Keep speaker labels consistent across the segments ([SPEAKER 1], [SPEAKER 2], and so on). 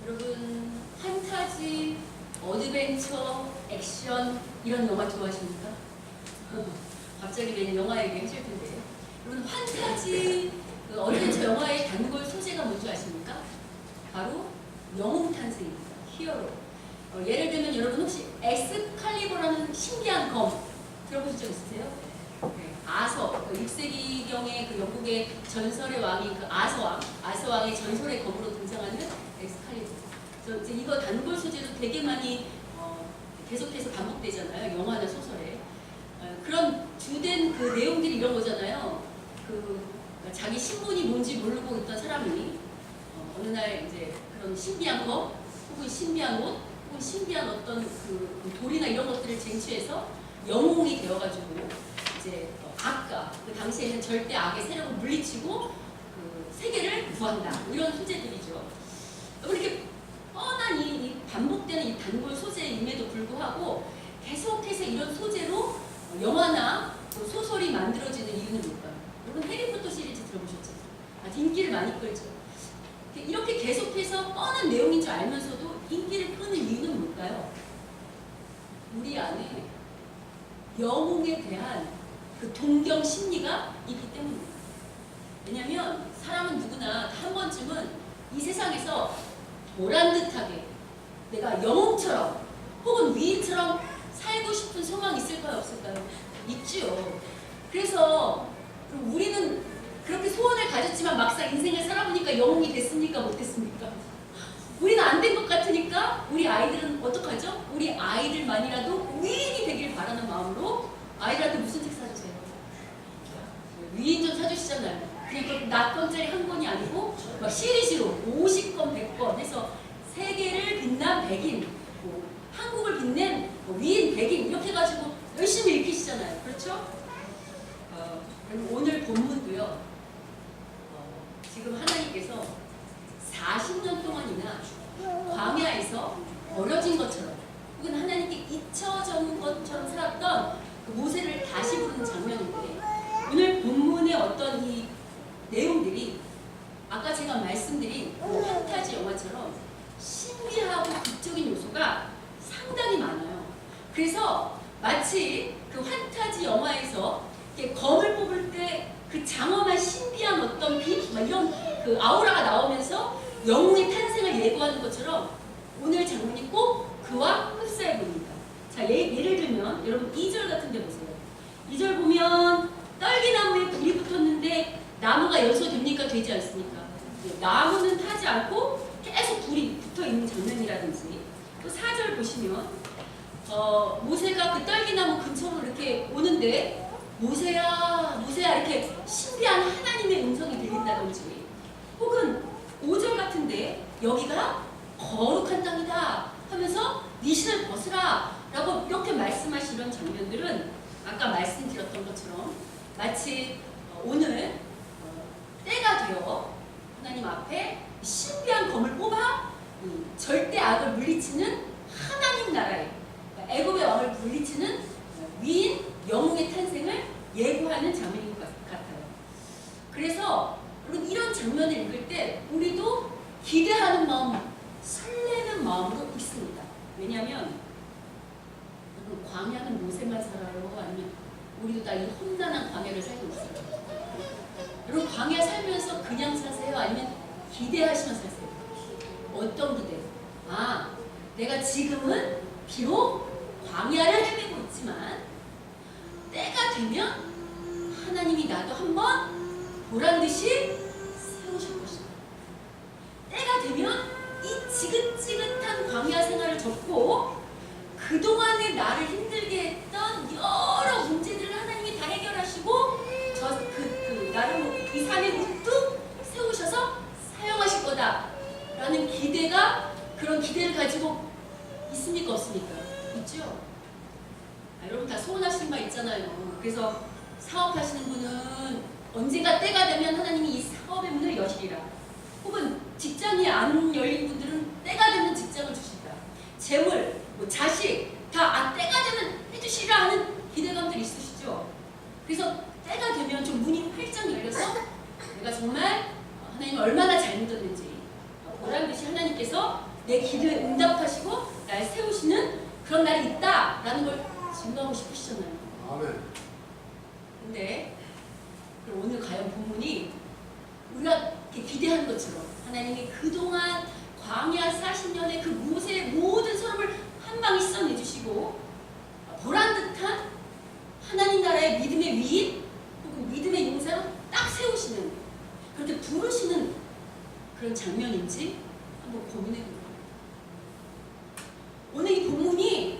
[SPEAKER 1] 여러분 판타지, 어드벤처, 액션 이런 영화 좋아하십니까? 갑자기 웬 영화 얘기 하실 텐데 여러분 판타지, 어드벤처 영화의 단골 소재가 뭔지 아십니까? 바로 영웅 탄생입니다. 히어로. 예를 들면 여러분 혹시 엑스칼리버라는 신비한 검 들어보신 적 있으세요? 네. 아서, 6세기경의 그 영국의 전설의 왕인 그 아서왕의 전설의 검으로 등장하는 엑스칼리버. 그래서 이제 이거 단골 소재로 되게 많이 계속해서 반복되잖아요. 영화나 소설에. 그런 주된 그 내용들이 이런 거잖아요. 자기 신분이 뭔지 모르고 있던 사람이 어느 날 이제 그런 신비한 검, 혹은 신비한 옷, 혹은 신비한 어떤 그 돌이나 이런 것들을 쟁취해서 영웅이 되어가지고 이제 그 당시에는 절대 악의 세력을 물리치고 그 세계를 구한다. 이런 소재들이죠. 이렇게 뻔한 이 반복되는 이 단골 소재임에도 불구하고 계속해서 이런 소재로 영화나 소설이 만들어지는 이유는 뭘까요? 여러분 해리포터 시리즈 들어보셨죠? 인기를 많이 끌죠. 이렇게 계속해서 뻔한 내용인 줄 알면서도 인기를 끄는 이유는 뭘까요? 우리 안에 영웅에 대한 그 동경 심리가 있기 때문입니다. 왜냐하면 사람은 누구나 한 번쯤은 이 세상에서 보란듯하게 내가 영웅처럼 혹은 위인처럼 살고 싶은 소망이 있을까요? 없을까요? 있지요. 그래서 우리는 그렇게 소원을 가졌지만 막상 인생을 살아보니까 영웅이 됐습니까? 못됐습니까? 우리는 안 된 것 같으니까 우리 아이들은 어떡하죠? 우리 아이들만이라도 위인이 되길 바라는 마음으로 아이들한테 무슨 책 사주세요? 위인 좀 사주시잖아요. 그냥 그 낱권짜리 한 권이 아니고 막 시리즈로 50권, 100권 해서 세계를 빛난 백인, 한국을 빛낸 위인, 백인 이렇게 해가지고 열심히 읽히시잖아요. 그렇죠? 그리고 오늘 본문도요. 지금 하나님께서 40년 동안이나 광야에서 버려진 것처럼 혹은 하나님께 잊혀진 것처럼 살았던 그 모세를 다시 부르는 장면인데 오늘 본문의 어떤 이 내용들이 아까 제가 말씀드린 판타지 영화처럼 신비하고 극적인 요소가 상당히 많아요. 그래서 마치 그 판타지 영화에서 검을 뽑을 때 그 장엄한 신비한 어떤 빛, 이런 그 아우라가 나오면서 영웅의 탄생을 예고하는 것처럼 오늘 장면이 꼭 그와 흡사해 보입니다. 자, 예를 들면 여러분 2절 같은 데 보세요. 2절 보면 떨기나무에 불이 붙었는데 나무가 연소됩니까? 되지 않습니까? 나무는 타지 않고 계속 불이 붙어 있는 장면이라든지 또 4절 보시면 모세가 그 떨기나무 근처로 이렇게 오는데 모세야, 모세야 이렇게 신비한 하나님의 음성이 들린다든지 혹은 5절 같은데 여기가 거룩한 땅이다 하면서 네 신을 벗으라 라고 이렇게 말씀하신 이런 장면들은 아까 말씀드렸던 것처럼 마치 오늘 때가 되어 하나님 앞에 신비한 검을 뽑아 절대 악을 물리치는 하나님 나라의 애굽의 왕을 물리치는 위인 영웅의 탄생을 예고하는 장면인 것 같아요. 그래서 여러분 이런 장면을 읽을 때 우리도 기대하는 마음, 설레는 마음으로 읽습니다. 왜냐하면 광야는 모세만 살아요? 아니면 우리도 다 이 험난한 광야를 살고 있어요? 여러분 광야 살면서 그냥 사세요? 아니면 기대하시면서 사세요? 어떤 기대? 내가 지금은 비록 광야를 헤매고 있지만 때가 되면 하나님이 나도 한번 보란듯이 세우실 것이다. 때가 되면 이 지긋지긋한 광야 생활을 접고 그동안에 나를 힘들게 했던 여러 문제들을 하나님이 다 해결하시고 나를 이 산에 우뚝 세우셔서 사용하실 거다 라는 기대가 그런 기대를 가지고 있습니까? 없습니까? 있죠? 여러분 다 소원하시는 바 있잖아요. 그래서 사업하시는 분은 언젠가 때가 되면 하나님이 이 사업의 문을 여시리라. 혹은 직장이 안 열린 분들은 때가 되면 직장을 주시리라. 재물, 자식 다 때가 되면 해주시리라 하는 기대감들이 있으시죠. 그래서 때가 되면 좀 문이 활짝 열려서 내가 정말 하나님을 얼마나 잘 믿었는지 보란듯이 하나님께서 내 기도에 응답하시고 날 세우시는 그런 날이 있다라는 걸 증거하고 싶으시잖아요.
[SPEAKER 2] 아멘.
[SPEAKER 1] 근데 그럼 오늘 과연 본문이 우리가 기대한 것처럼 하나님이 그동안 광야 40년의 그 모세의 모든 서름을 한 방에 씻어내주시고 보란듯한 하나님 나라의 믿음의 위인 혹은 믿음의 용사로 딱 세우시는 그렇게 부르시는 그런 장면인지 한번 고민해보세요. 오늘 이 본문이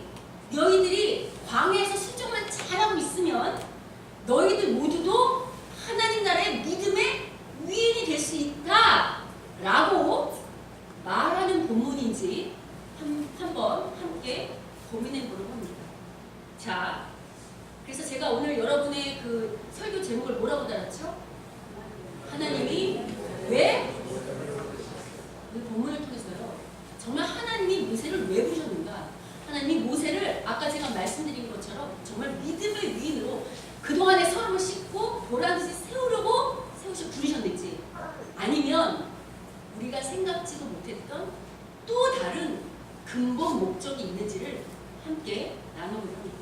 [SPEAKER 1] 너희들이 광야에서 순종만 잘하고 있으면 너희들 모두도 하나님 나라의 믿음의 위인이 될 수 있다 라고 말하는 본문인지 한번 함께 고민해 보려고 합니다. 자, 그래서 제가 오늘 여러분의 그 설교 제목을 뭐라고 달았죠? 하나님이 왜? 이 본문을 통해서요. 정말 하나님이 모세를 왜 부르셨는가? 하나님이 모세를 아까 제가 말씀드린 것처럼 정말 믿음의 위인으로 그동안의 서름을 씻고 보란듯이 세우려고 부르셨는지 아니면 우리가 생각지도 못했던 또 다른 근본 목적이 있는지를 함께 나눠보려 합니다.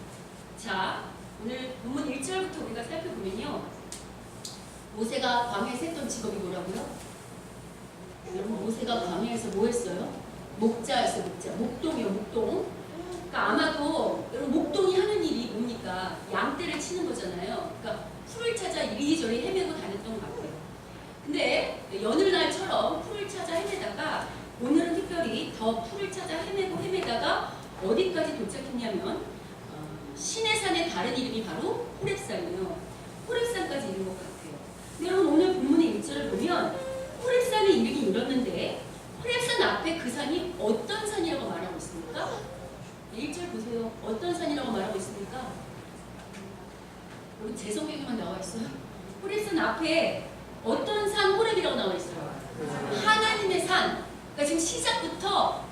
[SPEAKER 1] 자, 오늘 본문 1절부터 우리가 살펴보면요. 모세가 광야에서 했던 직업이 뭐라고요? 여러분 모세가 광야에서 뭐 했어요? 목자였어요. 목자. 목동이요. 목동. 그러니까 아마도 여러분 목동이 하는 일이 뭡니까? 양떼를 치는 거잖아요. 그러니까 풀을 찾아 이리저리 헤매고 다녔던 것 같아요. 근데 여느 날처럼 풀을 찾아 헤매다가 오늘은 특별히 더 풀을 찾아 헤매다가 어디까지 도착했냐면 시내산의 다른 이름이 바로 호렙산이에요. 호렙산까지 이른 것 같아요. 근데 여러분 오늘 본문의 1절을 보면 호렙산에 이르긴 이뤘는데 호렙산 앞에 그 산이 어떤 산이라고 말하고 있습니까? 1절 보세요. 어떤 산이라고 말하고 있습니까? 여러분 제 성경에만 나와 있어요. 호렙산 앞에 어떤 산 호렙이라고 나와 있어요? 하나님의 산. 그러니까 지금 시작부터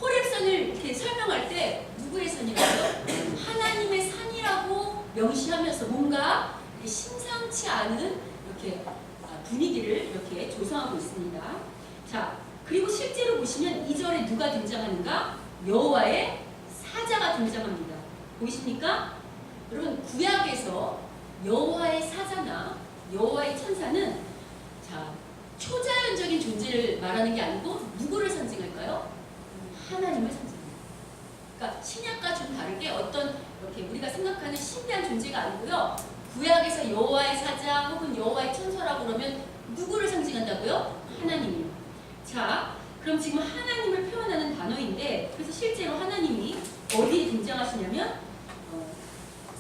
[SPEAKER 1] 호렙산을 이렇게 설명할 때 누구의 산이라고요? 하나님의 산이라고 명시하면서 뭔가 심상치 않은 이렇게 분위기를 이렇게 조성하고 있습니다. 자, 그리고 실제로 보시면 2절에 누가 등장하는가? 여호와의 사자가 등장합니다. 보이십니까? 여러분 구약에서 여호와의 사자나 여호와의 천사는 자 초자연적인 존재를 말하는 게 아니고 누구를 상징할까요? 하나님을 상징합니다. 그러니까 신약과 좀 다르게 어떤 이렇게 우리가 생각하는 신비한 존재가 아니고요. 구약에서 여호와의 사자 혹은 여호와의 천사라고 그러면 누구를 상징한다고요? 하나님이요. 자, 그럼 지금 하나님을 표현하는 단어인데 그래서 실제로 하나님이 어디에 등장하시냐면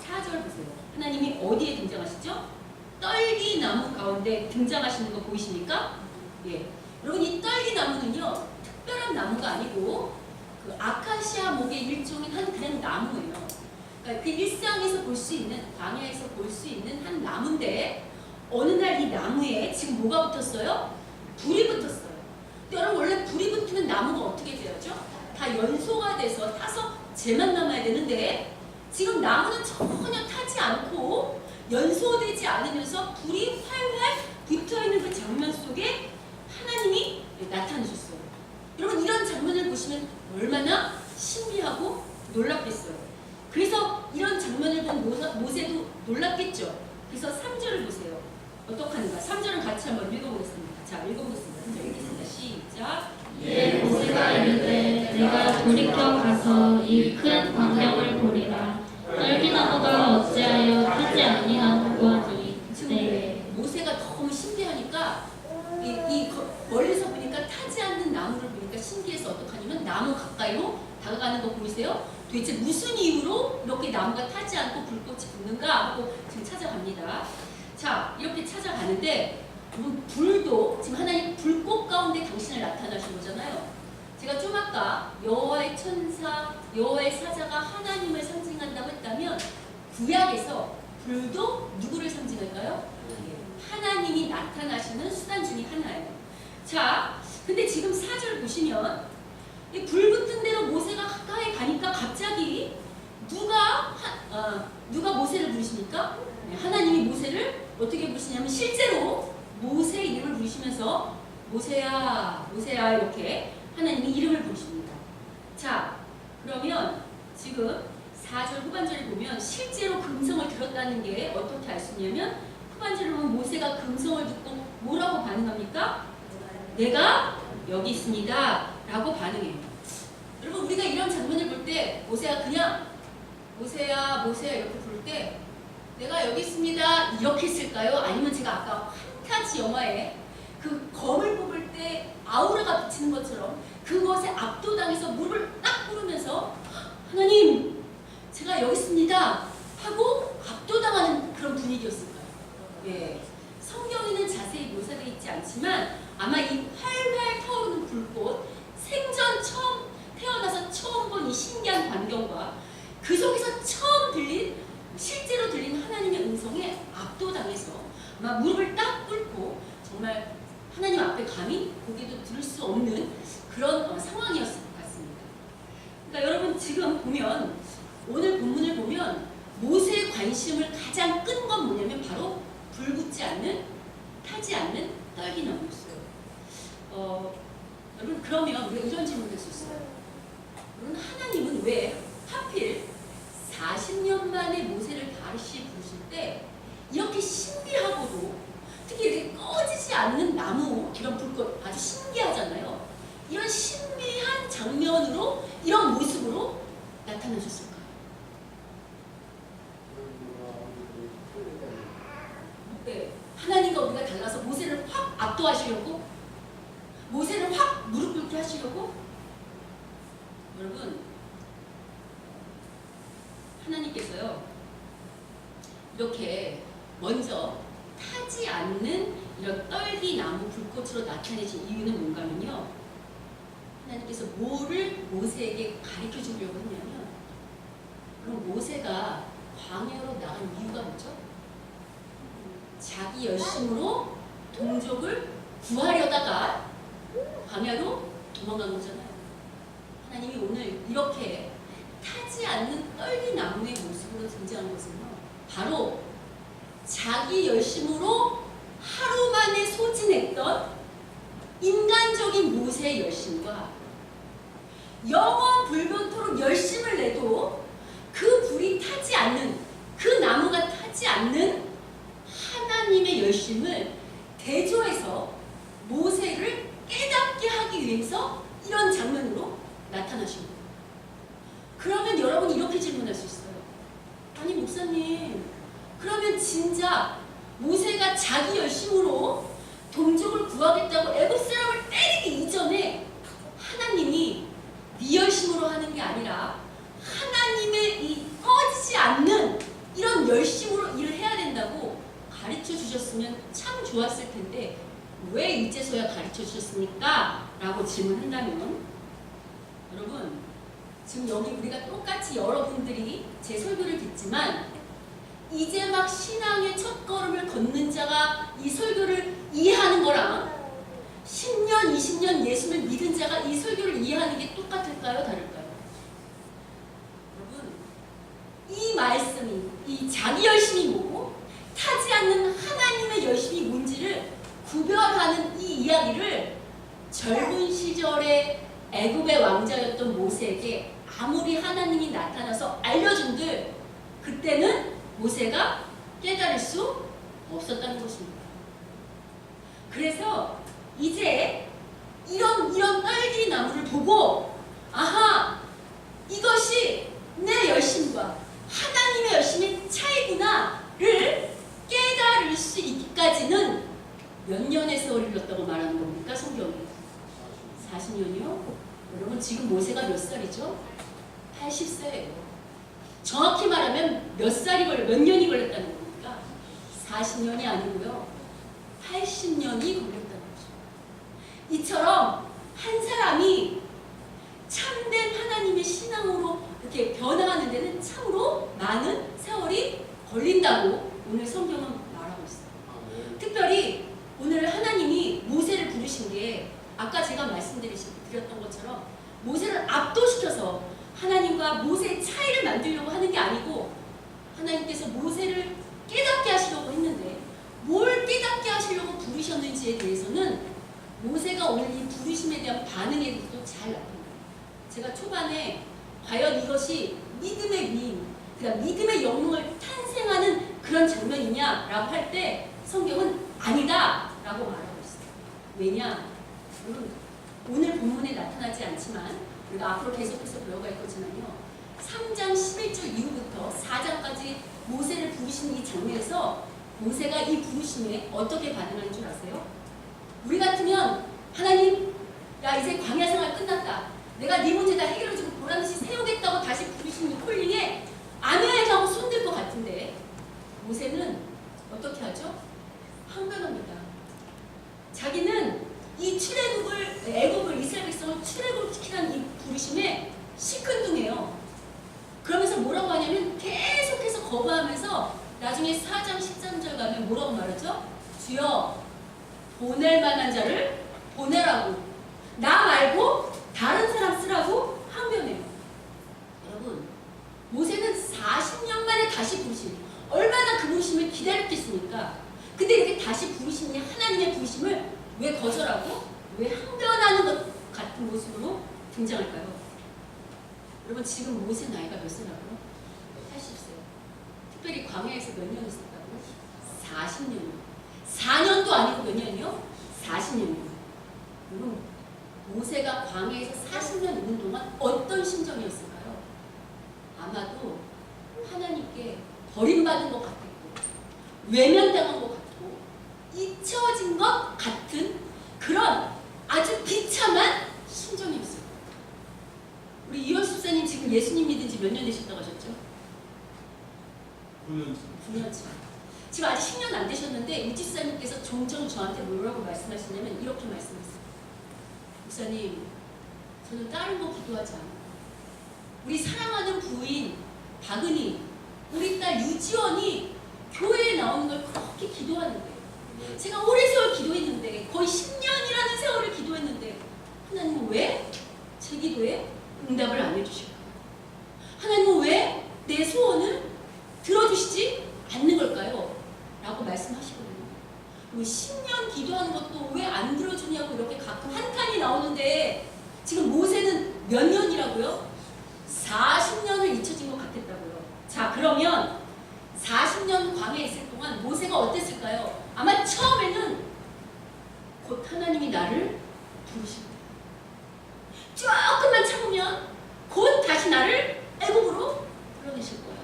[SPEAKER 1] 4절 보세요. 하나님이 어디에 등장하시죠? 떨기 나무 가운데 등장하시는 거 보이십니까? 예. 여러분 이 떨기 나무는요 특별한 나무가 아니고 그 아카시아 목의 일종인 한 그냥 나무예요. 그러니까 그 일상에서 볼 수 있는 광야에서 볼 수 있는 한 나무인데 어느 날 이 나무에 지금 뭐가 붙었어요? 불이 붙었어요. 근데 여러분 원래 불이 붙으면 나무가 어떻게 되었죠? 다 연소가 돼서 타서 재만 남아야 되는데 지금 나무는 전혀 타지 않고 연소되지 않으면서 불이 활활 붙어있는 그 장면 속에 하나님이 나타나셨어요. 여러분 이런 장면을 보시면 얼마나 신비하고 놀랍겠어요. 그래서 이런 장면을 본 모세도 놀랍겠죠. 그래서 3절을 보세요. 어떡하는가? 3절은 같이 한번 읽어보겠습니다. 자, 읽어보겠습니다. 자, 읽겠습니다. 시작.
[SPEAKER 3] 예, 모세가 이르되 내가 돌이켜 가서 이 큰 광경을 보리라. 떨기나무가 어찌하여 타지 아니하고 하니. 네.
[SPEAKER 1] 모세가 너무 신기하니까 멀리서 보니까 타지 않는 나무를 보니까 신기해서 어떡하냐면 나무 가까이로 다가가는 거 보이세요? 도대체 무슨 이유로 이렇게 나무가 타지 않고 불꽃이 붙는가 하고 지금 찾아갑니다. 자, 이렇게 찾아가는데 불도 지금 하나님 불꽃 가운데 당신을 나타나신 거잖아요. 제가 좀 아까 여호와의 천사, 여호와의 사자가 하나님을 상징한다고 했다면 구약에서 불도 누구를 상징할까요? 하나님이 나타나시는 수단 중에 하나예요. 자, 근데 지금 4절 보시면 불 붙은 대로 모세가 가까이 가니까 갑자기 누가 모세를 부르십니까? 하나님이 모세를 어떻게 부르시냐면 실제로 모세 이름을 부르시면서 모세야, 모세야 이렇게 하나님이 이름을 부르십니다. 자, 그러면 지금 4절 후반절에 보면 실제로 그 음성을 들었다는 게 어떻게 알 수 있냐면 후반절에 보면 모세가 그 음성을 듣고 뭐라고 반응합니까? 내가 여기 있습니다 라고 반응해요. 여러분 우리가 이런 장면을 볼 때 모세가 그냥 모세야 모세야 이렇게 부를 때 내가 여기 있습니다 이렇게 했을까요? 아니면 제가 아까 판타지 영화에 그 검을 뽑을 때 아우라가 비치는 것처럼 그것에 압도당해서 무릎을 딱 꿇으면서 하나님 제가 여기 있습니다 하고 압도당하는 그런 분위기였을까요? 예. 성경에는 자세히 묘사되어 있지 않지만 아마 이 활활 타오르는 불꽃, 생전 처음 태어나서 처음 본 이 신기한 광경과 그 속에서 처음 들린 실제로 들린 하나님의 음성에 압도당해서 아마 무릎을 딱 꿇고 정말 하나님 앞에 감히 고개도 들을 수 없는 그런 상황이었을 것 같습니다. 그러니까 여러분 지금 보면 오늘 본문을 보면 모세의 관심을 가장 끈 건 뭐냐면 바로 불붙지 않는 타지 않는 딸기나무였어요. 여러분 그러면 우리가 이런 질문을 할 수 있어요. 여러분 하나님은 왜 하필 40년 만에 모세를 다시 부르실 때 이렇게 신비하고도 특히 이렇게 꺼지지 않는 나무 이런 불꽃 아주 신기하잖아요. 이런 신비한 장면으로 이런 모습으로 나타나셨을까요? 네, 하나님과 우리가 달라서 모세를 확 압도하시려고 모세를 확 무릎 꿇게 하시려고 여러분 하나님께서요 이렇게 먼저 타지 않는 이런 떨기나무 불꽃으로 나타내신 이유는 뭔가면요 하나님께서 뭐를 모세에게 가르쳐 주려고 했냐면 그럼 모세가 광야로 나간 이유가 뭐죠? 자기 열심으로 동족을 구하려다가 광야로 도망간 거잖아요. 하나님이 오늘 이렇게 타지 않는 떨기나무의 모습으로 등장한 것은요 바로 자기 열심으로 하루 만에 소진했던 인간적인 모세의 열심과 영원 불변토록 열심을 내도 그 불이 타지 않는 그 나무가 타지 않는 하나님의 열심을 대조해서 모세를 깨닫게 하기 위해서 이런 장면으로 나타나신 거예요. 그러면 여러분이 이렇게 질문할 수 있어요. 아니 목사님 그러면 진짜 모세가 자기 열심으로 동족을 구하겠다고 애굽 사람을 때리기 이전에 하나님이 네 열심으로 하는 게 아니라 하나님의 이 꺼지지 않는 이런 열심으로 일을 해야 된다고 가르쳐 주셨으면 참 좋았을 텐데 왜 이제서야 가르쳐 주셨습니까? 라고 질문한다면 여러분 지금 여기 우리가 똑같이 여러분들이 제 설교를 듣지만 이제 막 신앙의 첫걸음을 걷는 자가 이 설교를 이해하는 거랑 10년, 20년 예수를 믿은 자가 이 설교를 이해하는 게 똑같을까요? 다를까요? 여러분 이 말씀이 이 자기 열심이 뭐고 타지 않는 하나님의 열심이 뭔지를 구별하는 이 이야기를 젊은 시절에 애굽의 왕자였던 모세에게 아무리 하나님이 나타나서 알려준들 그때는 모세가 깨달을 수 없었다는 것입니다. 그래서 이제 이런 떨기 나무를 보고 아하 이것이 내 열심과 하나님의 열심의 차이구나를 깨달을 수 있기까지는 몇 년의 세월이 흘렀다고 말하는 겁니까? 성경이 40년이요? 여러분 지금 모세가 몇 살이죠? 80세예요. 정확히 말하면 몇 년이 걸렸다는 겁니까? 40년이 아니고요. 80년이 걸렸다는 거죠. 이처럼 한 사람이 참된 하나님의 신앙으로 이렇게 변화하는 데는 참으로 많은 세월이 걸린다고 오늘 성경은 말하고 있어요. 특별히 오늘 하나님이 모세를 부르신 게 아까 제가 말씀드렸던 것처럼 모세를 압도시켜서 하나님과 모세의 차이를 만들려고 하는 게 아니고 하나님께서 모세를 깨닫게 하시려고 했는데 뭘 깨닫게 하시려고 부르셨는지에 대해서는 모세가 오늘 이 부르심에 대한 반응에도 잘 나타나요. 제가 초반에 과연 이것이 믿음의 위임, 그러니까 믿음의 영웅을 탄생하는 그런 장면이냐라고 할 때 성경은 아니다라고 말하고 있어요. 왜냐? 물론 오늘 본문에 나타나지 않지만 우리가 앞으로 계속해서 배워갈 거지만요. 3장 11절 이후부터 4장까지 모세를 부르시는 이 장면에서 모세가 이 부르심에 어떻게 반응하는 줄 아세요? 우리 같으면 하나님, 야 이제 광야 생활 끝났다. 내가 네 문제 다 해결해주고 보란듯이 세우겠다고 다시 부르신 이 콜링에 아멘 하고 손들 것 같은데 모세는 어떻게 하죠? 항변합니다. 자기는 이 출애굽을 애굽을 이스라엘 백성을 출애굽시키라는 이 부르심에 시큰둥해요. 그러면서 뭐라고 하냐면 계속해서 거부하면서 나중에 4장 13절 가면 뭐라고 말하죠? 주여 보낼 만한 자를 보내라고, 나 말고 다른 사람 쓰라고 항변해요. 여러분, 모세는 40년 만에 다시 부르심, 얼마나 그 부르심을 기다렸겠습니까? 근데 이렇게 다시 부르심이 하나님의 부르심을 왜 거절하고 왜 항변하는 것 같은 모습으로 등장할까요? 여러분, 지금 모세 나이가 몇 세라고요? 80세. 특별히 광야에서 몇 년 있었다고? 40년이요. 4년도 아니고 몇 년이요? 40년이요. 여러분, 모세가 광야에서 40년 있는 동안 어떤 심정이었을까요? 아마도 하나님께 버림받은 것 같았고, 외면당한 것 같고, 잊혀진 것 같은 그런 아주 비참한 심정이었어요. 우리 이원수 목사님 지금 예수님 믿은 지 몇 년 되셨다고 하셨죠? 9년째. 지금 아직 10년 안 되셨는데 이집사님께서 종종 저한테 뭐라고 말씀하시냐면 이렇게 말씀하세요. 목사님, 저는 다른 거 기도하지 않아요. 우리 사랑하는 부인 박은희, 우리 딸 유지원이 교회에 나오는 걸 그렇게 기도하는데, 제가 오래 세월 기도했는데, 거의 10년이라는 세월을 기도했는데 하나님은 왜 제 기도에 응답을 안 해주실까요? 하나님은 왜 내 소원을 들어주시지 않는 걸까요? 라고 말씀하시거든요. 그리고 10년 기도하는 것도 왜 안 들어주냐고 이렇게 가끔 한탄이 나오는데, 지금 모세는 몇 년이라고요? 40년을 잊혀진 것 같았다고요. 자, 그러면 40년 광야에 있을 동안 모세가 어땠을까요? 아마 처음에는 곧 하나님이 나를 부르실 거예요. 조금만 참으면 곧 다시 나를 애굽으로 불러내실 거야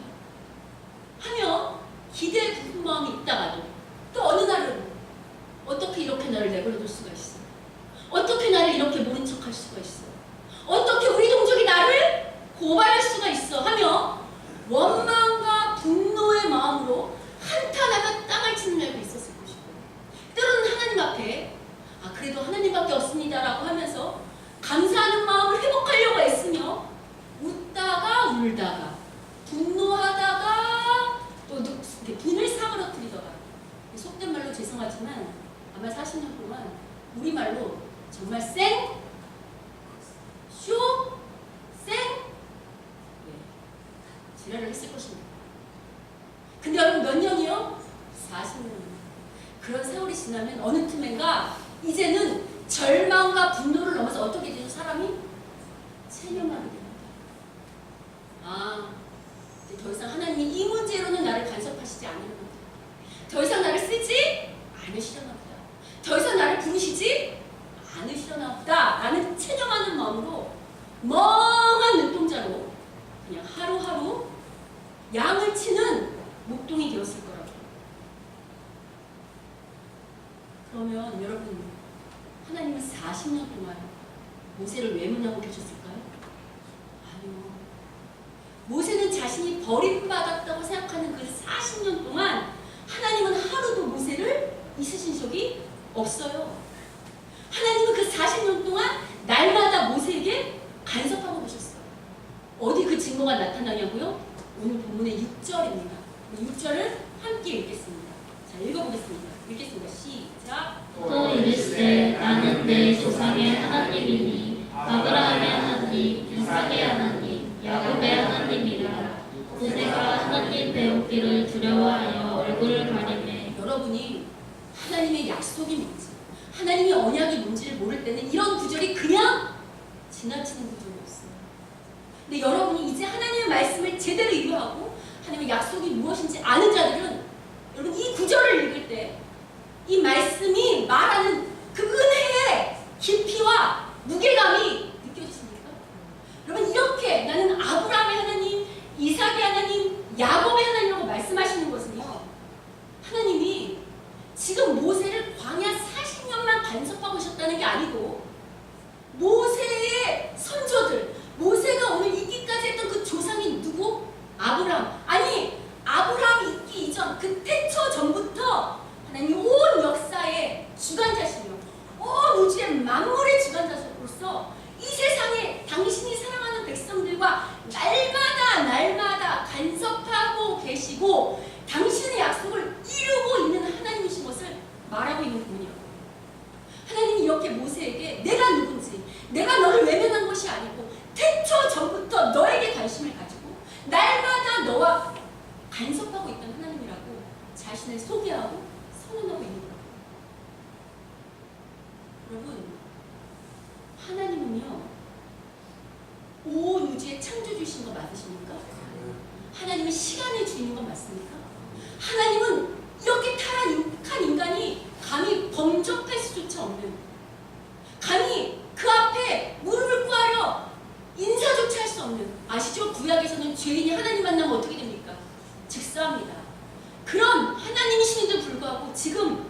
[SPEAKER 1] 하며 기대에 부푼 마음이 있다가도 또 어느 날은 어떻게 이렇게 나를 내버려둘 수가 있어? 어떻게 나를 이렇게 모른 척할 수가 있어? 어떻게 우리 동족이 나를 고발할 수가 있어? 하며 원망과 분노의 마음으로 한탄하며 땅을 치는 날도 있었을 것이고, 때로는 하나님 앞에 그래도 하나님밖에 없습니다라고 하면서 감사하는 마음을 회복하려고 애쓰며 웃다가 울다가 분노하다가 또 분을 사그러뜨리다가, 속된 말로 죄송하지만 아마 40년 동안 우리말로 정말 쌩, 쇼, 쌩 지랄을 했을 것입니다. 근데 여러분 몇 년이요? 40년. 그런 세월이 지나면 어느 틈엔가 이제는 절망과 분노를 넘어서 어떻게 되죠? 사람이 체념하게 됩니다. 이제 더 이상 하나님이 이 문제로는 나를 간섭하시지 않으려나 보다. 더 이상 나를 쓰지 않으시려나 보다. 더 이상 나를 부르시지 않으시려나 보다 라는 체념하는 마음으로 멍한 눈동자로 그냥 하루하루 양을 치는 목동이 되었을 거라고. 그러면 여러분, 하나님은 40년 동안 모세를 외면하고 계셨을까요? 아니요. 모세는 자신이 버림받았다고 생각하는 그 40년 동안 하나님은 하루도 모세를 있으신 적이 없어요. 하나님은 그 40년 동안 날마다 모세에게 간섭하고 계셨어요. 어디 그 증거가 나타나냐고요? 오늘 본문의 6절입니다. 6절을 함께 읽겠습니다. 자, 읽어보겠습니다. 읽겠습니다. 시작.
[SPEAKER 3] 또 이르시되 나는 내 조상의 하나님이니 아브라함의 하나님, 이삭의 하나님, 야곱의 하나님이라. 모세가 하나님 배우기를 두려워하여 얼굴을 가리매.
[SPEAKER 1] 여러분이 하나님의 약속이 뭔지, 하나님의 언약이 뭔지를 그럴 때는 이런 구절이 그냥 지나치는 구절이었어요. 근데 여러분이 이제 하나님의 말씀을 제대로 이해하고 하나님의 약속이 무엇인지 아는 자들은 여러분 이 구절을 읽을 때 이 말씀이 말하는 그 은혜의 깊이와 무게감이 느껴지십니까? 여러분 이렇게 나는 아브라함의 하나님, 이삭의 하나님, 야곱의 하나님이라고 말씀하시는 것은요, 하나님이 지금 모세를 광야 40년만 간섭하고 있었다는 게 아니고 모세의 선조들, 모세가 오늘 있기까지 했던 그 조상이 누구? 아브라함. 아니 아브라함이 있기 이전 그 태초 전부터 하나님이 온 역사의 주관자시며 온 우주의 만물의 주관자로서 이 세상에 당신이 사랑하는 백성들과 날마다 간섭하고 계시고 당신의 약속을 이루고 있는 하나님이신 것을 말하고 있는 부분이라고. 하나님이 이렇게 모세에게 내가 누군지, 내가 너를 외면한 것이 아니고 태초 전부터 너에게 관심을 가지고 날마다 너와 간섭하고 있던 하나님이라고 자신을 소개하고 선언하고 있는 거예요. 여러분, 하나님은요 온 우주의 창조주이신 거 맞으십니까? 하나님은 시간의 주인인 거 맞습니까? 하나님은 이렇게 타락한 인간이 감히 범접할 수조차 없는, 감히 그 앞에 무릎을 꿇으려 인사조차 할 수 없는, 아시죠? 구약에서는 죄인이 하나님 만나면 어떻게 됩니까? 즉사합니다. 그런 하나님이신데도 불구하고 지금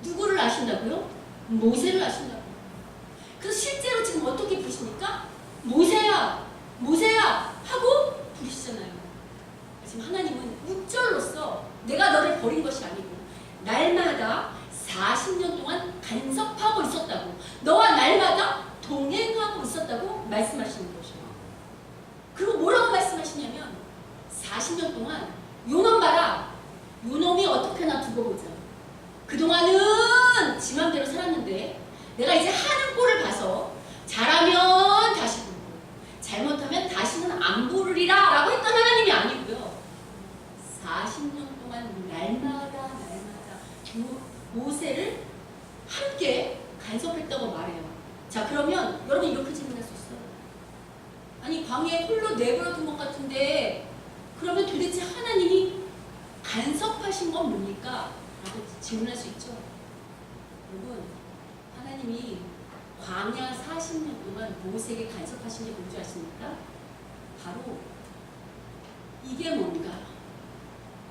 [SPEAKER 1] 누구를 아신다고요? 모세를 아신다고요. 그래서 실제로 지금 어떻게 부르십니까? 모세야, 모세야 하고 부르시잖아요. 지금 하나님은 육절로서 내가 너를 버린 것이 아니고 날마다 40년 동안 간섭하고 있었다고, 너와 날마다 동행하고 있었다고 말씀하시는 것이에요. 그리고 뭐라고 말씀하시냐면 40년 동안 요놈 봐라, 요놈이 어떻게나 두고 보자. 그동안은 지 맘대로 살았는데 내가 이제 하는 꼴을 봐서 잘하면 다시 부르고 잘못하면 다시는 안 부르리라 라고 했던 하나님이 아니고요, 40년 동안 날마다 모세를 함께 간섭했다고 말해요. 자, 그러면 여러분 이렇게 질문할 수 있어요. 아니 광야에 홀로 내버려 둔 것 같은데 그러면 도대체 하나님이 간섭하신 건 뭡니까? 라고 질문할 수 있죠. 여러분, 하나님이 광야 40년 동안 모세에게 간섭하신 게 뭔지 아십니까? 바로 이게 뭔가,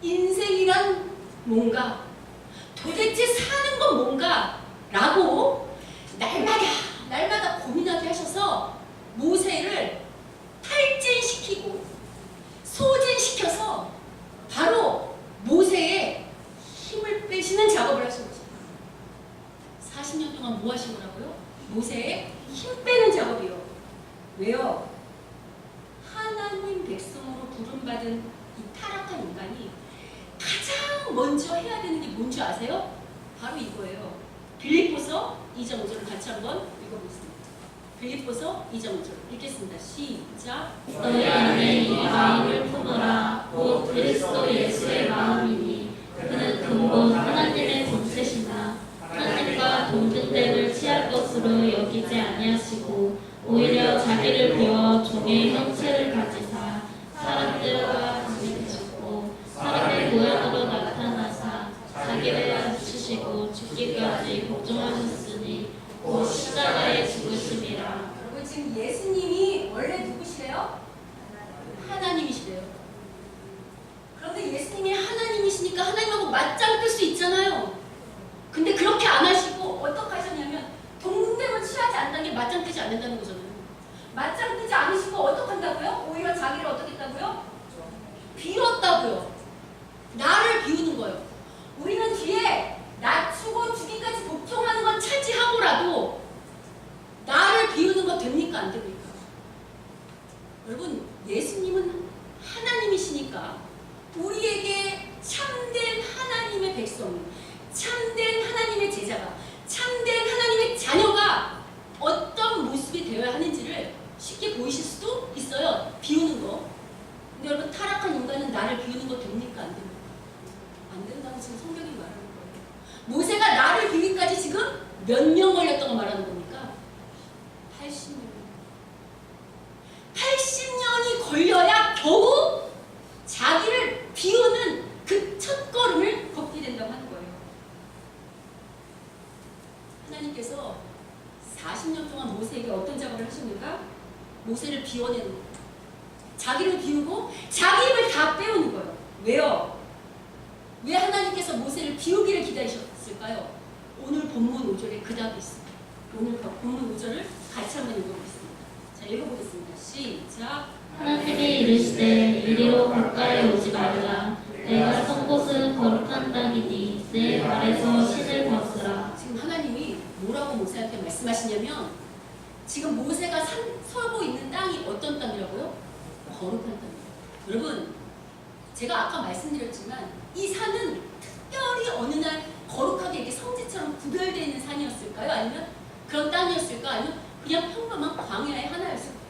[SPEAKER 1] 인생이란 뭔가, 도대체 사는 건 뭔가 라고 날마다 고민하게 하셔서 모세를 탈진시키고 소진시켜서 바로 모세의 힘을 빼시는 작업을 하신 거죠. 40년 동안 뭐 하신 거라고요? 모세의 힘 빼는 작업이요. 왜요? 하나님 백성으로 부름받은 이 타락한 인간이 가장 먼저 해야 되는 게 뭔지 아세요? 바로 이거예요. 빌립보서 2장 5절을 같이 한번 읽어보겠습니다. 빌립보서 2장 5절 읽겠습니다. 시작.
[SPEAKER 3] 너희 안에 이 마음을 품으라. 곧 그리스도 예수의 마음이니 그는 근본 하나님의 본체시나 하나님과 동등됨을 취할 것으로 여기지 아니하시고 오히려 자기를 비워 종의 형체를 가지사 사람들과 같이 되셨고 사람의 모양으로 나타나사 자기를 낮추시고 죽기까지 복종하셨으니 곧 십자가에 죽으심이라.
[SPEAKER 1] 여러분 지금 예수님이 원래 누구시래요? 하나님이시래요. 그런데 예수님이 하나님이시니까 하나님하고 맞짱 뜰 수 있잖아요. 근데 그렇게 안 하시고 어떻게 하셨냐면 동등됨을 취하지 않는다는 게 맞짱 뜨지 않는다는 거잖아요. 맞짱 뜨지 않으시고 어떻게 한다고요? 오히려 자기를 어떻게 했다고요? 비웠다고요. 나를 비우는 거예요. 우리는 뒤에 낮추고 주기까지 복종하는 건 차지하고라도 나를 비우는 거 됩니까? 안 됩니까? 여러분, 예수님은 하나님이시니까 우리에게 참된 하나님의 백성, 참된 하나님의 제자가, 참된 하나님의 자녀가 어떤 모습이 되어야 하는지를 쉽게 보이실 수도 있어요. 비우는 거. 근데 여러분, 타락한 인간은 나를 비우는 거 됩니까? 안 됩니까? 안 된다고 지금 성경이 말하는 거예요. 모세가 나를 비우기까지 지금 몇 년 걸렸다고 말하는 겁니까? 모세에게 어떤 작업을 하셨는가? 모세를 비워내는 거예요. 자기를 비우고 자기 힘을 다 빼오는 거예요. 왜요? 왜 하나님께서 모세를 비우기를 기다리셨을까요? 오늘 본문 5절에 그 답이 있습니다. 오늘 본문 5절을 같이 한번 읽어보겠습니다. 자, 읽어보겠습니다. 시작.
[SPEAKER 3] 하나님이 이르시되 이리로 가까이 오지 말라. 내가 선 곳은 거룩한 땅이니 내 발에서 신을 벗으라.
[SPEAKER 1] 지금 하나님이 뭐라고 모세한테 말씀하시냐면 지금 모세가 서고 있는 땅이 어떤 땅이라고요? 거룩한 땅이에요. 여러분, 제가 아까 말씀드렸지만 이 산은 특별히 어느 날 거룩하게 이렇게 성지처럼 구별되어 있는 산이었을까요? 아니면 그런 땅이었을까? 아니면 그냥 평범한 광야의 하나였을까요?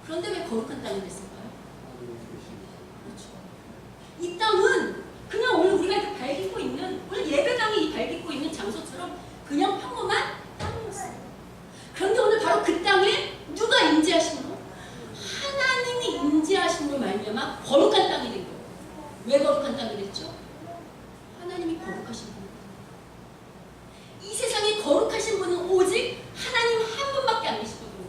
[SPEAKER 1] 그런데 왜 거룩한 땅이 됐을까요? 그렇죠. 이 땅은 그냥 오늘 우리가 이렇게 발딛고 있는, 오늘 예배당이 발딛고 있는 장소처럼 그냥 평범한 땅이었어요. 그런데 오늘 바로 그 땅에 누가 임재하심으로? 하나님이 임재하심으로 말미암아 거룩한 땅이 된 거예요. 왜 거룩한 땅이 됐죠? 하나님이 거룩하신 분. 이 세상에 거룩하신 분은 오직 하나님 한 분밖에 안 계시거든요.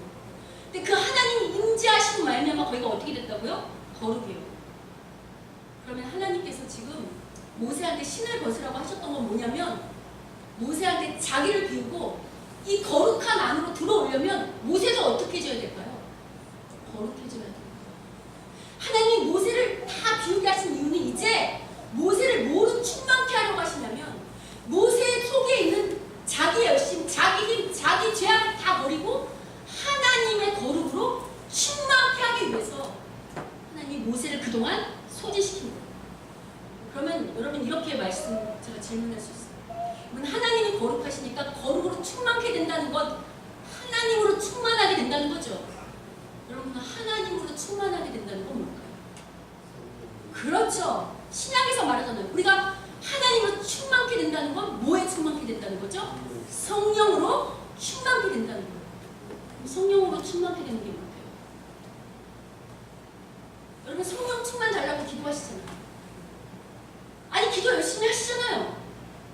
[SPEAKER 1] 근데 그 하나님이 임재하시고 말미암아 거기가 어떻게 됐다고요? 거룩이에요. 그러면 하나님께서 지금 모세한테 신을 벗으라고 하셨던 건 뭐냐면 모세한테 자기를 비우고 이 거룩한 안으로 들어오려면 모세가 어떻게 해줘야 될까요? 거룩해져야 돼요. 하나님이 모세를 다 비우게 하신 이유는 이제 모세를 뭐로 충만케 하려고 하시냐면 모세 속에 있는 자기 열심, 자기 힘, 자기 죄악을 다 버리고 하나님의 거룩으로 충만케 하기 위해서 하나님이 모세를 그동안 소진시킨 거예요. 그러면 여러분 이렇게 제가 질문할 수 있어요. 하나님이 거룩하시니까 거룩으로 충만케 된다는 건 하나님으로 충만하게 된다는 거죠. 여러분 하나님으로 충만하게 된다는 건 뭘까요? 그렇죠. 신약에서 말하잖아요. 우리가 하나님으로 충만케 된다는 건 뭐에 충만케 된다는 거죠? 성령으로 충만케 된다는 거예요. 그럼 성령으로 충만케 되는 게 뭘까요? 여러분 성령 충만 달라고 기도하시잖아요. 아니 기도 열심히 하시잖아요.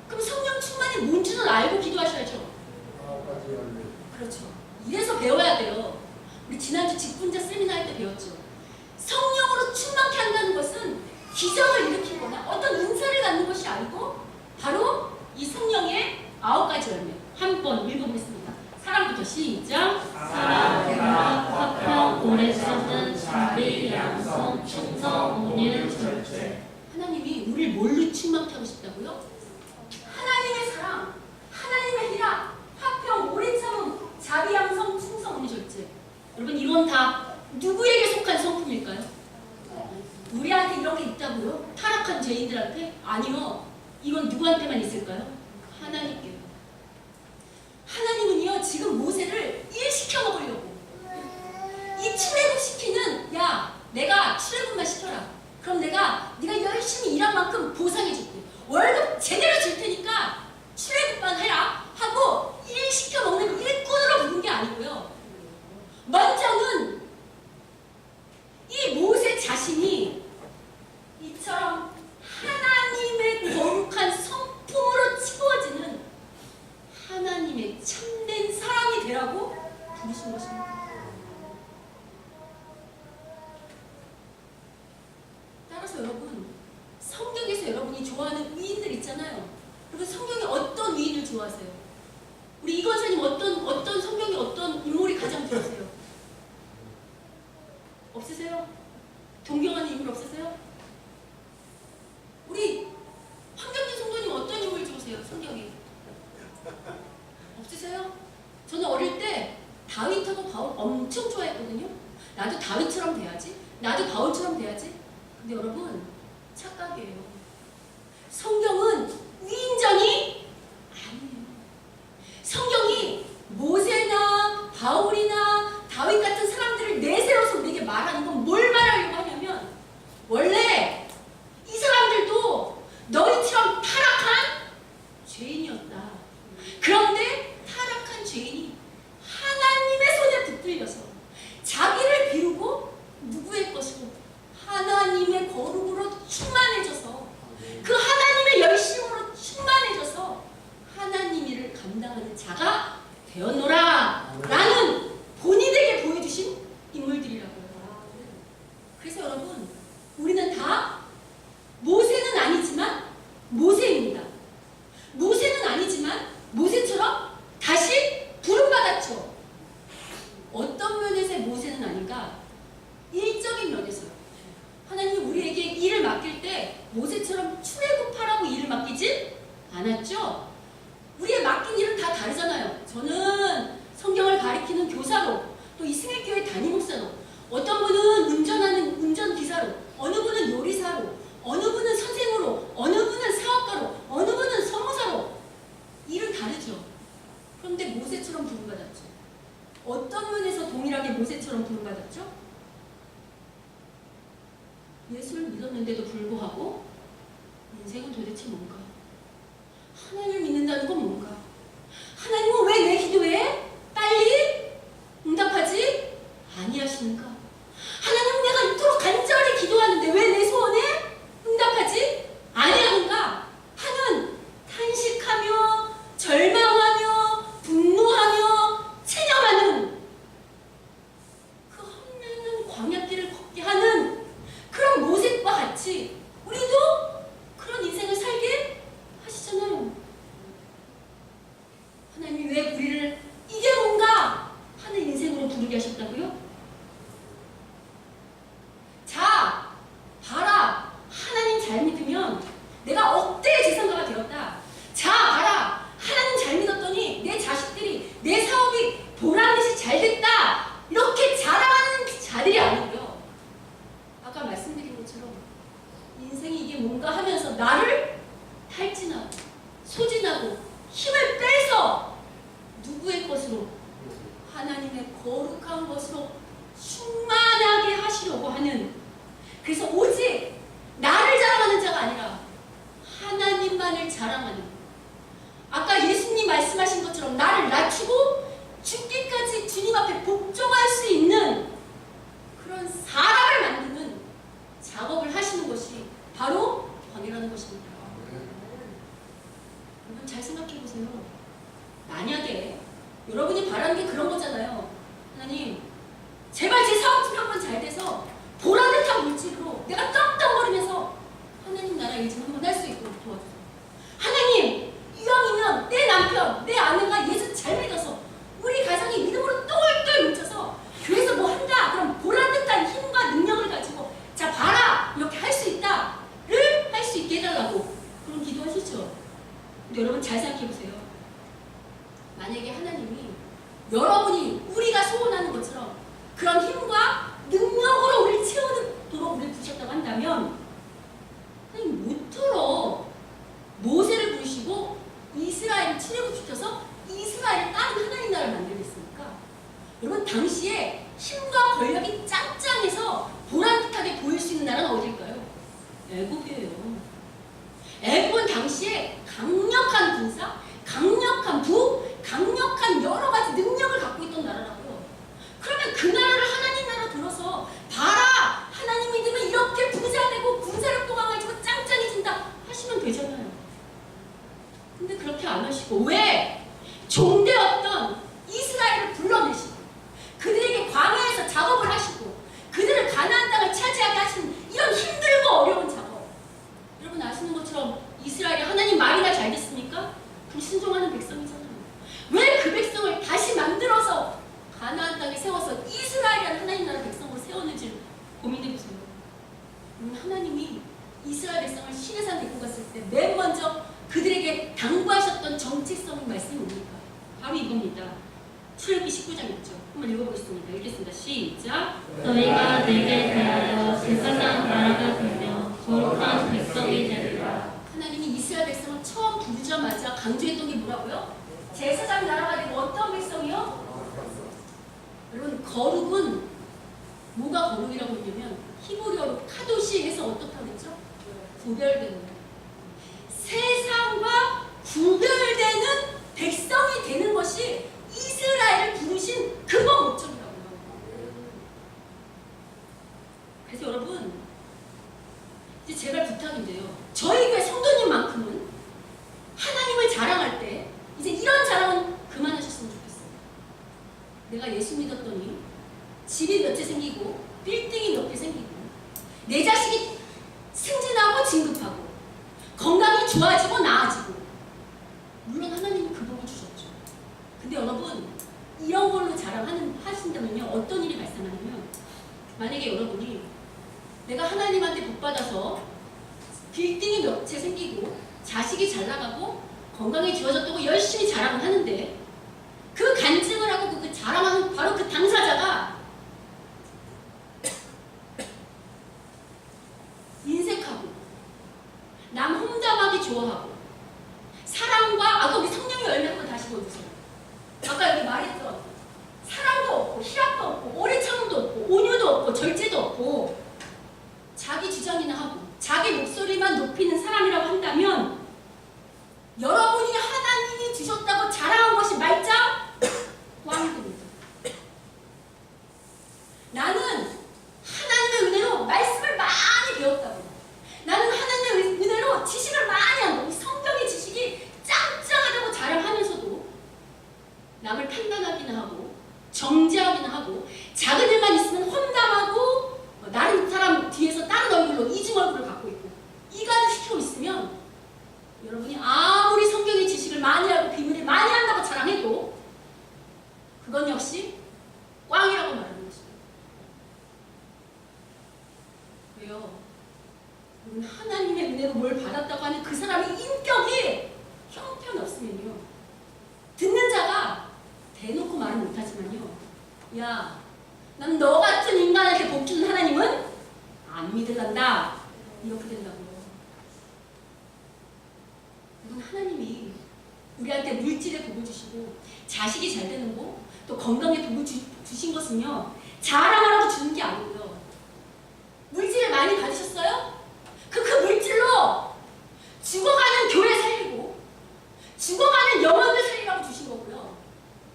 [SPEAKER 1] 그럼 성령 충만이 뭔지는 알고 기도하셔야죠. 그렇죠. 이래서 배워야 돼요. 우리 지난주 직분자 세미나 할 때 배웠죠. 성령으로 충만케 한다는 것은 기적을 일으키거나 어떤 은사를 갖는 것이 아니고 바로 이 성령의 9가지 열매. 한번 읽어보겠습니다. 사랑부터 시작.
[SPEAKER 3] 사랑, 대화, 화평, 오래 참는, 자비, 양성, 충성, 온유, 절제.
[SPEAKER 1] 하나님이 우리를 뭘로 충만케 하고 싶다고요? 하나님의 사랑, 하나님의 희락, 화평, 오래 참음, 자비, 양성, 충성, 온유, 절제. 여러분 이건 다 누구에게 속한 성품일까요? 우리한테 이런 게 있다고요? 타락한 죄인들한테? 아니요. 이건 누구한테만 있을까요? 하나님께요. 하나님은요 지금 모세를 일시켜 먹으려고 이 출애굽시키는 야 내가 출애굽만 시켜라. 그럼 네가 열심히 일한 만큼 보상해줄게. 월급 제대로 줄 테니까 출애굽만 해라 하고 일시켜 먹는 일꾼으로 부른 게 아니고요. 먼저는 이 모세 자신이 이처럼 하나님의 거룩한 성품으로 채워지는 하나님의 참된 사람이 되라고 부르신 것입니다. 따라서 여러분 성경에서 여러분이 좋아하는 위인들 있잖아요. 여러분 성경에 어떤 위인을 좋아하세요? 우리 이건사님 어떤 성경에 어떤 인물이 가장 좋으세요? 없으세요? 존경하는 인물 없으세요? 우리 황경진 성도님 어떤 인물 좋으세요? 성경에 없으세요? 저는 어릴 때 다윗하고 바울 엄청 좋아했거든요. 나도 다윗처럼 돼야지. 나도 바울처럼 돼야지. 근데 여러분 착각이에요. 성경은 위인전이 아니에요. 성경이 모세나 바울이나 다윗 같은 사람들을 내세워서 우리에게 말하는 건 뭘 말하려고 하냐면 원래 이 사람들도 너희처럼 타락한 죄인이었다. 그런데 타락한 죄인이 하나님의 손에 붙들려서 자기를 비우고 누구의 것이고 하나님의 거룩으로 충만해져서 그 하나님의 열심으로 충만해져서 하나님 일을 감당하는 자가 되었노라. 교사로, 또 이 승일교회 담임 목사로, 어떤 분은 운전하는 운전기사로, 어느 분은 요리사로, 어느 분은 선생으로, 어느 분은 사업가로, 어느 분은 선무사로. 일은 다르죠. 그런데 모세처럼 부름받았죠. 어떤 면에서 동일하게 모세처럼 부름받았죠? 예수를 믿었는데도 불구하고 인생은 도대체 뭔가? 하나님을 믿는다는 건 뭔가? 하나님은 왜 내 기도에 빨리 응답하지 아니하시는가? 하나님, 내가 이토록 간절히 기도하는데 왜 내 소원에 응답하지 아니하는가? 하는 탄식하며 절망하며 분노하며 체념하는 그 험난한 광야길을 걷게 하는 그런 모색과 같이 우리도 그런 인생을 살게 하시잖아요. 하나님이 왜 우리를 이게 뭔가 하는 인생으로 부르게 하셨다고요? 자, 봐라. 하나님 잘 믿으면 내가 억대의 재산가가 되었다. 자, 봐라. 하나님 잘 믿었더니 내 자식들이, 내 사업이 보란듯이 잘 됐다. 이렇게 자랑하는 자들이 아니고요. 아까 말씀드린 것처럼 인생이 이게 뭔가 하면서 나를 탈진하고 소진하고 힘을 빼서 누구의 것으로? 하나님의 거룩한 것으로 충만하게 하시려고 하는, 그래서 오직 나를 자랑하는 자가 아니라 하나님만을 자랑하는, 아까 예수님 말씀하신 것처럼 나를 낮추고 죽기까지 주님 앞에 복종할 수 있는 그런 사람을 만드는 작업을 하시는 것이 바로 번이라는 것입니다. 여러분 잘 생각해 보세요. 만약에 여러분이 바라는 게 그런 거잖아요. 하나님, 제발 제 사업 좀 한번 잘 돼서 보라듯한 물질로 내가 떡떡거리면서 하나님 나라 일 좀 한번 할 수 있도록 도와주세요. 하나님, 이왕이면 내 남편, 내 아내가 예수 잘 믿어서 우리 가정이 믿음으로 똘똘 뭉쳐서 교회에서 뭐 한다 그럼 보라듯한 힘과 능력을 가지고 자 봐라 이렇게 할 수 있다를 할 수 있게 해달라고 그런 기도하시죠. 근데 여러분 잘 생각해 보세요. 만약에 하나님이 여러분이 우리가 소원하는 것처럼 그런 힘과 능력으로 우리를 채우도록 우리를 부르셨다고 한다면 하나님 모쪼록 모세를 부르시고 이스라엘을 출애굽시켜서 이스라엘을 다른 하나님 나라를 만들겠습니까? 여러분 당시에 힘과 권력이 짱짱해서 보란듯하게 보일 수 있는 나라는 어딜까요? 애굽이에요. 애굽은 당시에 강력한 군사, 강력한 부, 강력한 여러 가지 능력을 갖고 있던 나라라고요. 그러면 그 나라를 하나님 나라 들어서 봐라! 하나님 믿으면 이렇게 부자 되고 군사력도 강해지고 짱짱해진다 하시면 되잖아요. 근데 그렇게 안 하시고 왜? 종되었던 이스라엘을 불러내시고 그들에게 광야에서 작업을 하시고 그들을 가나안 땅을 차지하게 하시는 이런 힘들고 어려운 작업. 여러분 아시는 것처럼 이스라엘이 하나님 말이나 잘 됐습니까? 불순종하는 백성이잖아요. 왜 그 백성을 다시 만들어서 가나안 땅에 세워서 이스라엘이라는 하나님 나라 백성으로 세웠는지 고민해보세요. 하나님이 이스라엘 백성을 시내산 데리고 갔을 때 맨 먼저 그들에게 당부하셨던 정체성의 말씀이 뭡니까? 바로 이겁니다. 출애굽기 19장 있죠. 한번 읽어보겠습니다. 읽겠습니다. 시작.
[SPEAKER 3] 너희가 내게 대하여 제사장 나라가 되며 거룩한 백성이 되리라.
[SPEAKER 1] 하나님이 이스라엘 백성을 처음 부르자마자 강조했던 게 뭐라고요? 제사장 나라가 되고 어떤 백성이요? 여러분 거룩은 뭐가 거룩이라고 했냐면 히브리어로 카도시 해서 어떻다고 했죠? 구별되는 거예요. 세상과 구별되는 백성이 되는 것이 이스라엘을 부르신 근본 목적이라고요. 그래서 여러분 이제 제발 부탁인데요. 저희 교회 성도님만큼은 하나님을 자랑할 때 이제 이런 자랑은 그만하셨으면 좋겠어요. 내가 예수 믿었더니 집이 몇 채 생기고 빌딩이 몇 개 생기고 내 자식이 승진하고 진급하고 건강이 좋아지고 나아지고 물론 하나님이 그 복을 주셨죠. 근데 여러분 이런 걸로 하신다면요 어떤 일이 발생하냐면 만약에 여러분이 내가 하나님한테 복 받아서 빌딩이 몇 채 생기고 자식이 잘 나가고 건강이 좋아졌다고 열심히 자랑을 하는데 그 간증을 하고 그 자랑하는 바로 그 정죄하기는 하고 작은 일만 있으면 험담하고 다른 사람 뒤에서 다른 얼굴로 이중 얼굴을 갖고 있고 이간을 시키고 있으면 여러분이 아무리 성경의 지식을 많이 하고 비밀을 많이 한다고 자랑해도 그건 역시 꽝이라고 말하는 것입니다. 왜요? 하나님의 은혜로 뭘 받았다고 하는 그 사람의 인격이 형편없으면요, 듣는 자가 대놓고 말은 못하지만요, 야, 난 너 같은 인간한테 복 주는 하나님은 안 믿을란다, 이렇게 된다고요. 여러분, 하나님이 우리한테 물질의 복을 주시고 자식이 잘 되는 복, 또 건강의 복을 주신 것은요, 자랑하라고 주는 게 아니고요. 물질을 많이 받으셨어요? 그 물질로 죽어가는 교회 살리고 죽어가는 영혼들 살리라고 주신 거고요.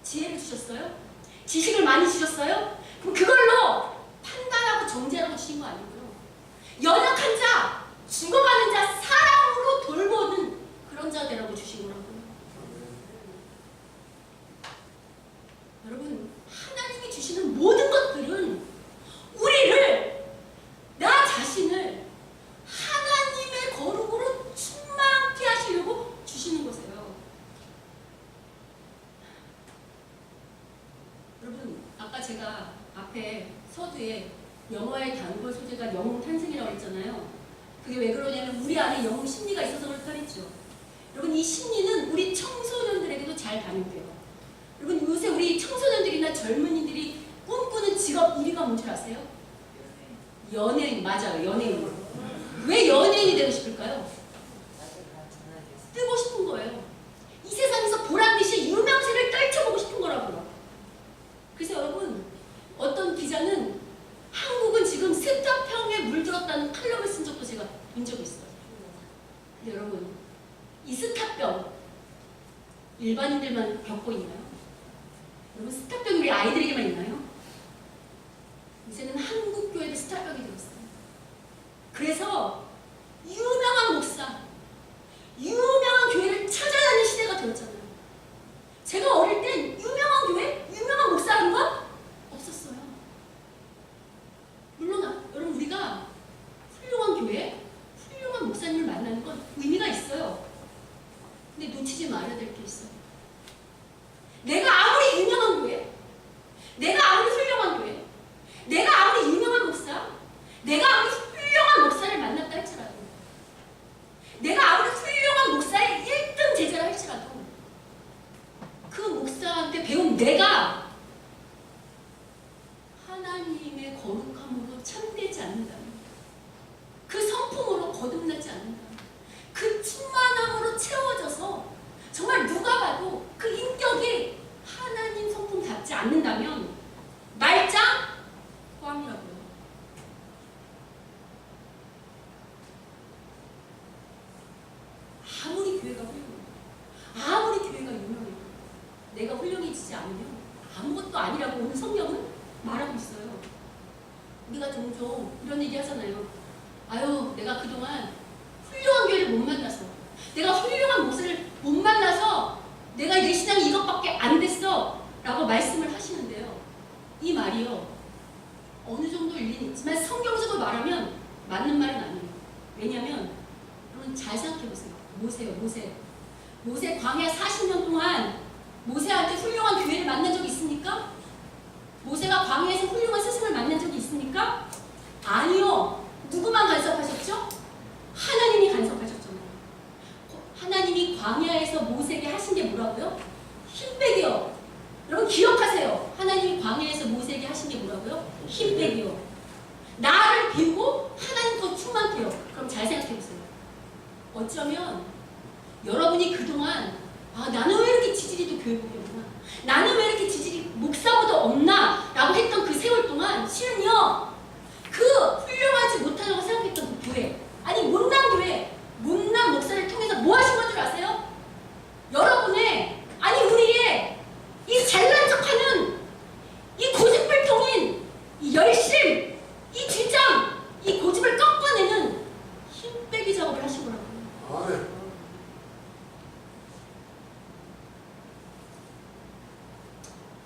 [SPEAKER 1] 지혜를 주셨어요? 지식을 많이 주셨어요? 그럼 그걸로 판단하고 정죄하라고 주신 거 아니고요. 연약한 자, 죽어가는 자 사랑으로 돌보는 그런 자 되라고 주신 거라고요. 여러분, 하나님이 주시는 모든 것들은 우리를, 나 자신을 하나님의 거룩으로 충만케 하시려고 주시는 거세요. 여러분, 아까 제가 앞에 서두에 영화의 단골 소재가 영웅 탄생이라고 했잖아요. 그게 왜 그러냐면 우리 안에 영웅 심리가 있어서 그렇다 했죠. 여러분, 이 심리는 우리 청소년들에게도 잘 반영돼요. 여러분, 요새 우리 청소년들이나 젊은이들이 꿈꾸는 직업 1위가 뭔지 아세요? 연예인. 맞아요, 연예인. 왜 연예인이 되고 싶을까요? 뜨고 싶은 거예요. 이 세상에서 보란듯이 유명세를 떨쳐보고 싶은 거라고요. 그래서 여러분, 어떤 기자는 한국은 지금 스타병에 물들었다는 칼럼을 쓴 적도 제가 본 적이 있어요. 근데 여러분, 이 스타병 일반인들만 겪고 있나요? 여러분, 스타병이 우리 아이들에게만 있나요? 이제는 한국 교회도 스타병이 되었어요. 그래서 유명한 목사, 유명한 교회를 찾아다니는 시대가 되었잖아요. 제가 어릴 땐 유명한 교회, 유명한 목사라는 건 없었어요. 물론 여러분, 우리가 훌륭한 교회, 훌륭한 목사님을 만나는 건 의미가 있어요. 근데 놓치지 말아야 될 게 있어요. 내가 아무리 유명한 교회, 내가 아무리 훌륭한 교회, 내가 아무리 유명한 목사, 내가 아무리 훌륭한 목사를 만났다 할지라도, 내가 아무리 훌륭한 목사의 1등 제자라 할지라도 그 목사한테 배운 내가 하나님의 거룩함으로 참되지 않는다면, 그 성품으로 거듭나지 않는다면, 그 충만함으로 채워져서 정말 누가 봐도 그 인격이 하나님 성품답지 않는다면 말짱 꽝이라고요. 아무리 교회가 훌륭해요, 아무리 교회가 유명해요, 내가 훌륭해지지 않으면 아무것도 아니라고 오늘 성경은 말하고 있어요. 우리가 종종 이런 얘기 하잖아요. 아유, 내가 그동안 훌륭한 교회를 못 만나서, 내가 훌륭한 목사를 못 만나서 내가 내 신앙이 이것밖에 안 됐어 라고 말씀을 하시는데요. 이 말이요, 어느 정도 일리는 있지만 성경적으로 말하면 맞는 말은 아니에요. 왜냐하면 여러분, 잘 생각해보세요. 모세 광야 40년 동안 모세한테 훌륭한 교회를 만난 적이 있습니까? 모세가 광야에서 훌륭한 스승을 만난 적이 있습니까? 아니요. 누구만 간섭하셨죠? 하나님이 간섭하셨잖아요. 하나님이 광야에서 모세에게 하신 게 뭐라고요? 힘 빼기요. 여러분, 기억하세요. 하나님이 광야에서 모세에게 하신 게 뭐라고요? 힘 빼기요. 나를 비우고 하나님 더 충만해요. 그럼 잘 생각해보세요. 어쩌면 여러분이 그동안 나는 왜 이렇게 지지리도 교회복이 없나? 나는 왜 이렇게 지지리 목사보다 없나? 라고 했던 그 세월 동안 실은요, 그 훌륭하지 못하다고 생각했던 그 교회, 아니 못난 교회, 못난 목사를 통해서 뭐 하신 건 줄 아세요? 여러분의, 아니 우리의 이 잘난 척하는 이 고집불통인 이 열심, 이 주장, 이 고집을 꺾어내는 힘빼기 작업을 하신 거라고요.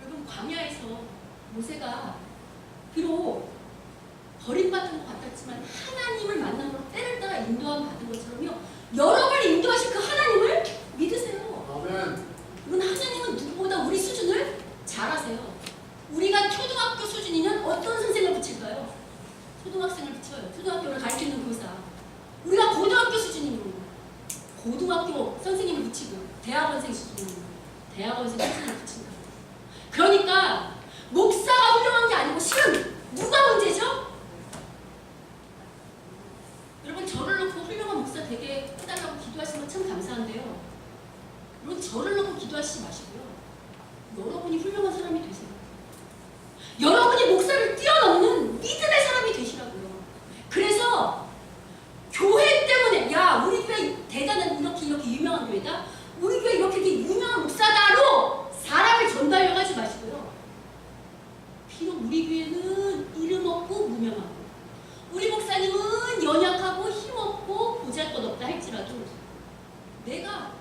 [SPEAKER 1] 여러분, 광야에서 모세가 비록 버림받은 것 같았지만 하나님을 만남으로 때를 따라 인도함 받은 것처럼요. 여러분을 인도하신 그 하나님을 믿으세요.
[SPEAKER 2] 아멘.
[SPEAKER 1] 이건 하나님은 누구보다 우리 수준을 잘 아세요. 우리가 초등학교 수준이면 어떤 선생을 붙일까요? 초등학생을 붙여요. 초등학교를 가르치는 교사. 우리가 고등학교 수준이면 고등학교 선생님을 붙이고 대학원생 수준이면 대학원생 선생님을 붙인다. 그러니까 목사가 훌륭한 게 아니고 실은 누가 문제죠? 여러분 저를 놓고 훌륭한 목사 되게 해달라고 기도하시는 건 참 감사한데요. 여러분 저를 놓고 기도하시지 마시고요. 여러분이 훌륭한 사람이 되세요. 여러분이 목사를 뛰어넘는 믿음의 사람이 되시라고요. 그래서 교회 때문에 야 우리 교회 대단한 이렇게 유명한 교회다. 우리 교회 이렇게 유명한 목사다로 사람을 전달하려고 하지 마시고요. 비록 우리 교회는 이름 없고 무명하고 우리 목사님은 연약하고 힘없고 보잘것없다 할지라도 내가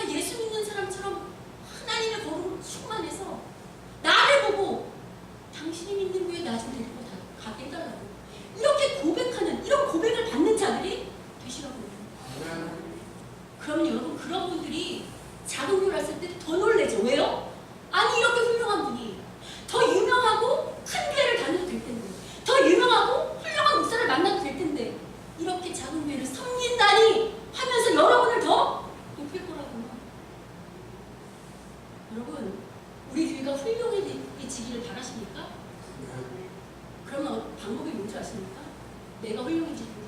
[SPEAKER 1] 예수 믿는 사람처럼 하나님의 거룩으로 충만해서 나를 보고 당신이 믿는 교회 나 좀 데리고 가게 해달라고 이렇게 고백하는 이런 고백을 받는 자들이 되시라고요. 그러면 여러분 그런 분들이 작은 교회 왔을 때 더 놀래죠. 왜요? 아니 이렇게 훌륭한 분이 더 유명하고 큰 교회를 다녀도 될 텐데 더 유명하고 훌륭한 목사를 만나도 될 텐데 이렇게 작은 교회를 섬긴다니 하면서 여러분을 더 높일 거라고요. 여러분 우리 교회가 훌륭해지기를 바라십니까? 그러면 방법이 뭔지 아십니까? 내가 훌륭해지는 거예요.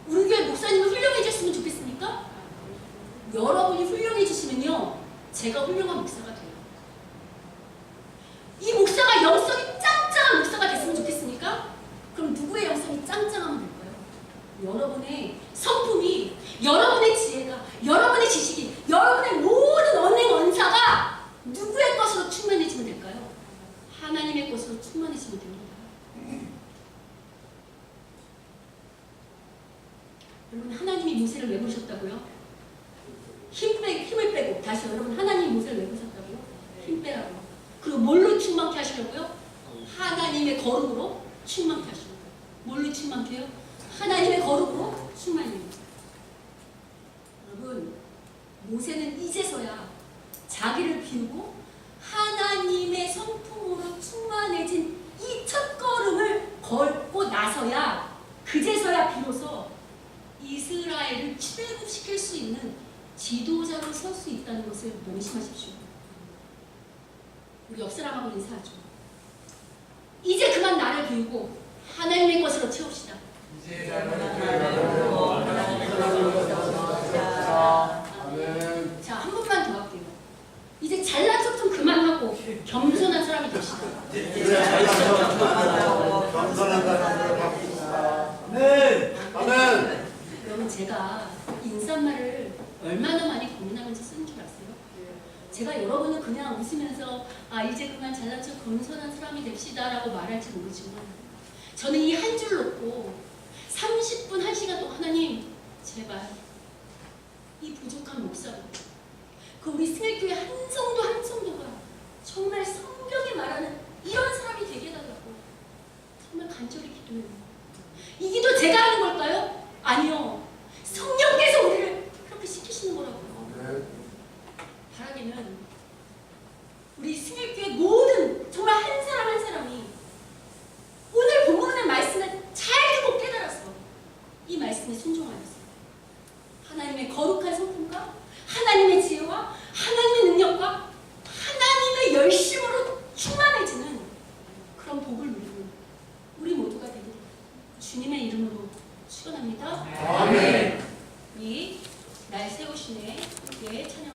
[SPEAKER 1] 우리 교회 목사님은 훌륭해졌으면 좋겠습니까? 여러분이 훌륭해지시면요 제가 훌륭한 목사가 돼요. 이 목사가 영성이 짱짱한 목사가 됐으면 좋겠습니까? 그럼 누구의 영성이 짱짱하면 될까요? 여러분의 성품이, 여러분의 지혜가, 여러분의 지식이, 여러분의 모든 언행 언사가 누구의 것으로 충만해지면 될까요? 하나님의 것으로 충만해지면 됩니다. 여러분 하나님이 모세를 왜 부르셨다고요? 힘을 빼고 다시 여러분 하나님이 모세를 왜 부르셨다고요? 힘 빼라고. 그리고 뭘로 충만케 하시려고요? 하나님의 거룩으로 충만케 하시려고요. 뭘로 충만케 해요? 하나님의 거룩으로 충만해요. 여러분 모세는 이제서야 자기를 비우고 하나님의 성품으로 충만해진 이 첫걸음을 걷고 나서야 그제서야 비로소 이스라엘을 출애굽시킬 수 있는 지도자로 설 수 있다는 것을 명심하십시오. 우리 옆 사람하고 인사하죠. 이제 그만 나를 비우고 하나님의 것으로 채웁시다. 자, 한 번만 더 할게요. 이제 잘난 척 좀 그만하고 겸손한 사람이 되시다.
[SPEAKER 2] 네. 아멘.
[SPEAKER 1] 여러분 제가 인사말을 얼마나 많이 고민하면서 쓰는 줄 아세요? 제가 여러분은 그냥 웃으면서 아 이제 그만 잘난 척 겸손한 사람이 됩시다 라고 말할지 모르지만 저는 이 한 줄 놓고 30분 1시간 동안 하나님 제발 이 부족한 목사로 그 우리 승일교회 한 성도가 정말 성경에 말하는 이런 사람이 되게 해달라고 정말 간절히 기도해요. 이 기도 제가 하는 걸까요? 아니요. 성령께서 우리를 그렇게 시키시는 거라고요. 바라기는 우리 승일교회 모든 정말 한 사람 한 사람이